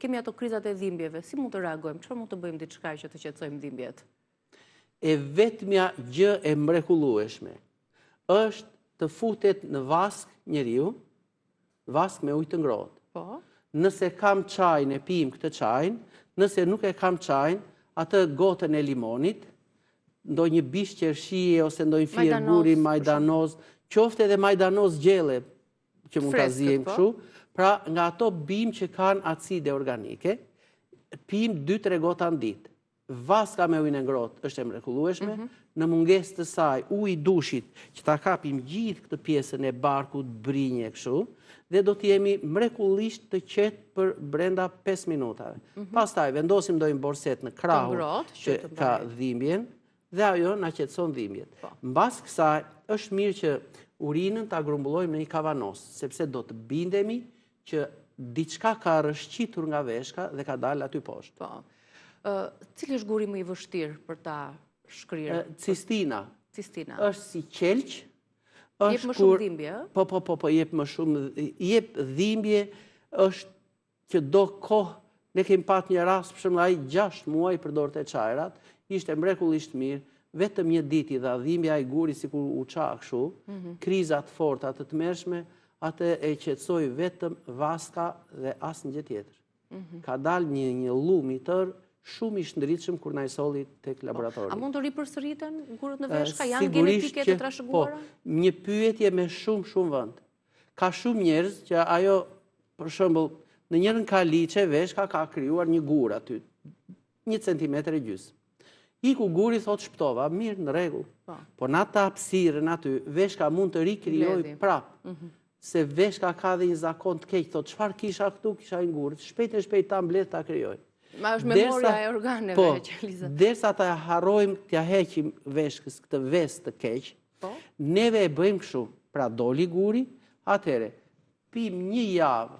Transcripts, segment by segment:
kemi ato krizat e dhimbjeve, si mund të reagojmë? Çfarë mund të bëjmë diçka që të qetësojmë dhimbjet? E vetmja gjë e mrekullueshme është të futet në vask njeriu, vask me ujë të ngrohtë. Po. Nëse kam çajin e pijm këtë çajin, nëse nuk e kam çajin, atë gotën e limonit, ndonjë bish qershie ose ndonjë fier guri, majdanoz, qoftë edhe majdanoz gjelle që mund ta ziejmë kështu. Pra, nga ato bimë që kanë acide organike, pijm 2-3 gota në ditë. Vaska me ujin e ngrohtë është e mrekullueshme, në mungesë të saj uji i dushit, që ta kapim gjithë këtë pjesën e barkut, brinje kështu, dhe do të jemi mrekullisht të qetë për brenda 5 minutave. Pastaj vendosim ndonjë borset në krahun që ka dhimbjen dhe ajo na qetëson dhimbjet. Mbas kësaj është mirë që urinën ta grumbullojmë në një kavanos, sepse do të bindemi që diçka ka rrëshqitur nga veshka dhe ka dalë aty poshtë. Cili është guri më i vështirë për ta shkrirë? Cistina. Cistina. Është si qelq. Jep më shumë dhimbje? Po, jep më shumë. Jep dhimbje është që do kohë, ne kemi pat një rast, për shembull ai 6 muaj përdorte çajrat, ishte mrekullisht mirë, vetëm një ditë i dha dhimbja ai guri sikur u ça kështu, kriza të forta të tmerrshme, atë e qetësoi vetëm vaska dhe asnjë gjë tjetër. Ka dalë një llum i tërë shumë i shndritshëm kur na i solli tek laboratori. A mund të ripërsëriten gurët në veshka? Janë genetike të trashëguara? Po, një pyetje me shumë vend. Ka shumë njerëz që ajo, për shembull, në njërin kaliçe veshka ka krijuar një gur aty, 1 centimetër e gjysmë. Iku guri thot shptova, mirë, në rregull. Po në atë hapësirën aty, veshka mund të rikrijojë prapë. Se veshka ka dhe një zakon të keq, thot çfarë kisha këtu, kisha një gur, shpejt ta mbledh ta krijoj. Ma është memoria e organeve që Eliza. Derisa ta harrojmë t'ja heqim veshkës këtë vesë të keq, neve e bëjmë kështu. Pra doli guri, atëherë pim 1 javë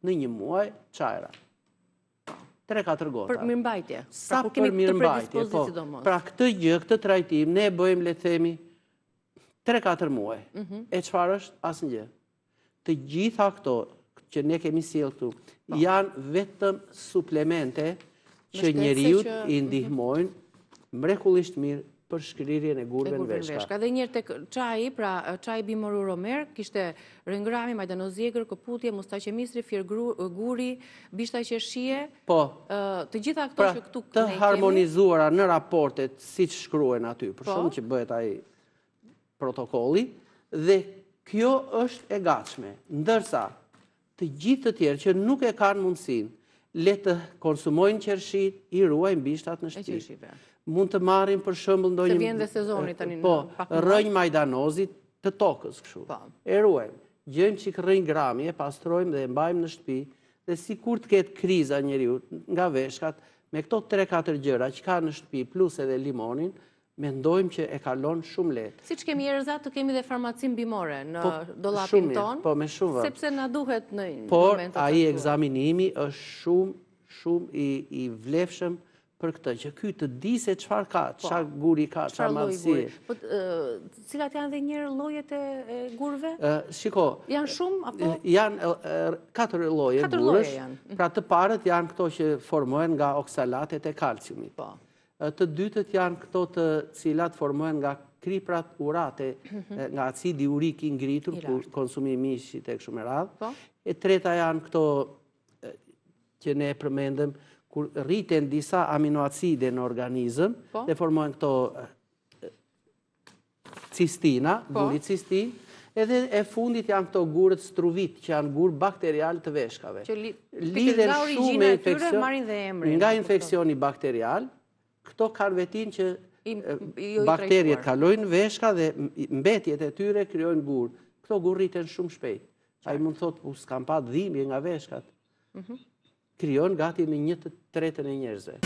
në 1 muaj çajra. 3-4 gota. Për mirëmbajtje. Sa për mirëmbajtje, po. Pra këtë gjë, këtë trajtim, ne e bëjmë, le të themi, 3-4 muaj. E çfarë është? Asnjë. Të gjitha këto që ne kemi sjellë këtu, janë vetëm suplemente që njeriu i ndihmojnë mrekullisht mirë për shkrirjen e gurëve në veshka. Dhe njërë tek çaji, pra çaji bimoru romer, kishte rëngrami, majdanoz jegër, këputje, mustaqe misri, fier guri, bishta qershie. Po. Të gjitha këto që këtu ne kemi. Të harmonizuara në raportet siç shkruhen aty, për shkak që bëhet ai protokolli, dhe kjo është e gatshme. Ndërsa të gjithë të tjerë që nuk e kanë mundësinë, le të konsumojnë qershit, i ruajnë bishtat në shtëpi. Mund të marrin për shembull ndonjë. Se vjen dhe sezoni tani. Po, rrënjë majdanozit të tokës kështu. E ruajmë. Gjejmë çik rrënjë grami, e pastrojmë dhe e mbajmë në shtëpi, dhe sikur të ketë kriza njeriu nga veshkat, me këto 3-4 gjëra që ka në shtëpi plus edhe limonin, mendojmë që e kalon shumë lehtë. Siç kemi erzat, të kemi dhe farmacin bimore në dollapin ton. Po, me shumë vend. Sepse na duhet në momentet. Por ai ekzaminimi është shumë i vlefshëm për këtë, që ky të di se çfarë ka, çfarë guri ka, çfarë madhësie. Po cilat janë dhe njëherë llojet e gurëve? Shiko. Janë shumë apo? Janë 4 lloje gurësh. Pra të parët janë këto që formohen nga oksalatet e kalciumit. Po. Të dytët janë këto të cilat formohen nga kriprat urate, nga acidi urik i ngritur, kur konsumimi i mishit e kështu me radhë. E treta janë këto që ne përmendëm, kur rriten disa aminoacide në organizëm, dhe formohen këto cistina, guri cistin, edhe e fundit janë këto gurët struvit, që janë gurë bakterial të veshkave. Që lidhen shumë me infekcion, nga infeksioni bakterial, këto kanë vetin që bakteriet kalojnë veshka dhe mbetjet e tyre krijojnë gurë. Këto gurë rriten shumë shpejt. Ai mund thotë, s'kam pa dhimbje nga veshkat. Krijon gati në 1/3 e njerëzve.